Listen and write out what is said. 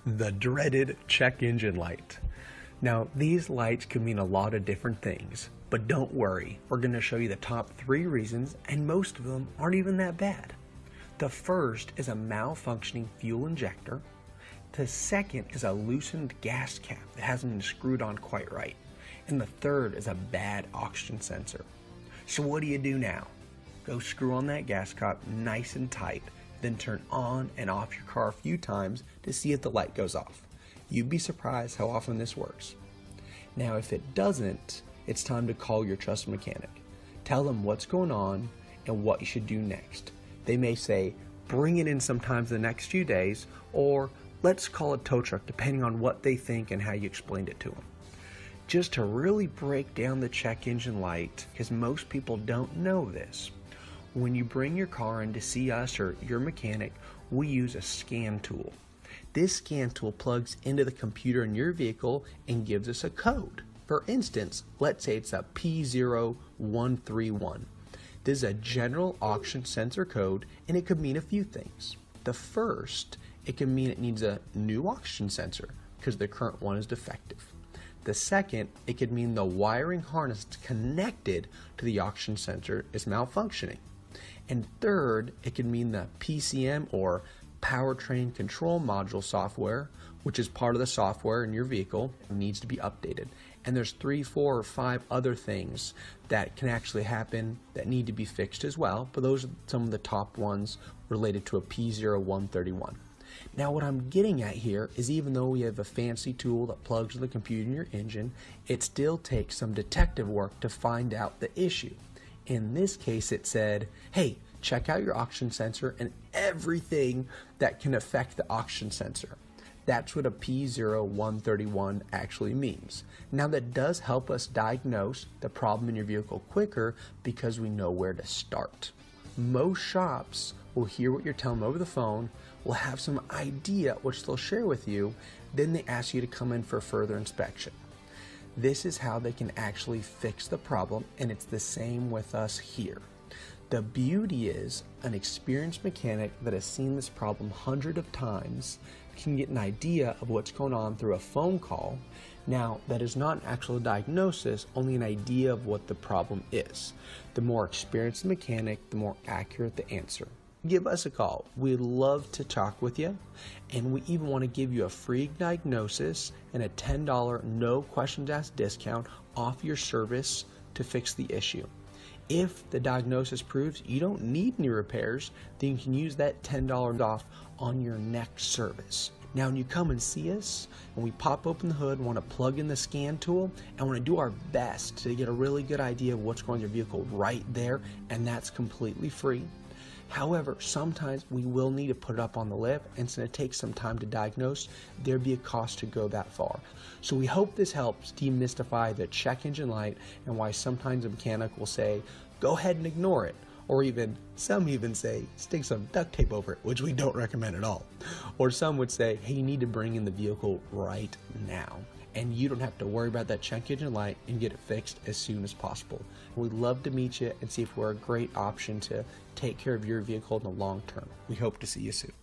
The dreaded check engine light. Now, these lights could mean a lot of different things, but don't worry, we're going to show you the top 3 reasons, and most of them aren't even that bad. The first is a malfunctioning fuel injector. The second is a loosened gas cap that hasn't been screwed on quite right. And the third is a bad oxygen sensor. So what do you do now? Go screw on that gas cap nice and tight, then turn on and off your car a few times to see if the light goes off. You'd be surprised how often this works. Now if it doesn't, it's time to call your trusted mechanic. Tell them what's going on and what you should do next. They may say, bring it in sometimes the next few days, or let's call a tow truck, depending on what they think and how you explained it to them. Just to really break down the check engine light, because most people don't know this, when you bring your car in to see us or your mechanic, we use a scan tool. This scan tool plugs into the computer in your vehicle and gives us a code. For instance, let's say it's a P0131. This is a general oxygen sensor code, and it could mean a few things. The first, it can mean it needs a new oxygen sensor because the current one is defective. The second, it could mean the wiring harness connected to the oxygen sensor is malfunctioning. And third, it could mean the PCM or Powertrain Control Module software, which is part of the software in your vehicle, needs to be updated. And there's 3, 4, or 5 other things that can actually happen that need to be fixed as well, but those are some of the top ones related to a P0131. Now what I'm getting at here is even though we have a fancy tool that plugs to the computer in your engine, it still takes some detective work to find out the issue. In this case it said, hey, check out your oxygen sensor and everything that can affect the oxygen sensor. That's what a P0131 actually means. Now that does help us diagnose the problem in your vehicle quicker because we know where to start. Most shops will hear what you're telling them over the phone, will have some idea which they'll share with you, then they ask you to come in for further inspection. This is how they can actually fix the problem, and it's the same with us here. The beauty is an experienced mechanic that has seen this problem hundreds of times can get an idea of what's going on through a phone call. Now, that is not an actual diagnosis, only an idea of what the problem is. The more experienced the mechanic, the more accurate the answer. Give us a call. We'd love to talk with you, and we even want to give you a free diagnosis and a $10 no questions asked discount off your service to fix the issue. If the diagnosis proves you don't need any repairs, then you can use that $10 off on your next service. Now when you come and see us, and we pop open the hood, want to plug in the scan tool, and want to do our best to get a really good idea of what's going on in your vehicle right there, and that's completely free. However, sometimes we will need to put it up on the lift, and since it takes some time to diagnose, there'd be a cost to go that far. So we hope this helps demystify the check engine light and why sometimes a mechanic will say, go ahead and ignore it. Or even, some even say, stick some duct tape over it, which we don't recommend at all. Or some would say, hey, you need to bring in the vehicle right now. And you don't have to worry about that check engine light and get it fixed as soon as possible. We'd love to meet you and see if we're a great option to take care of your vehicle in the long term. We hope to see you soon.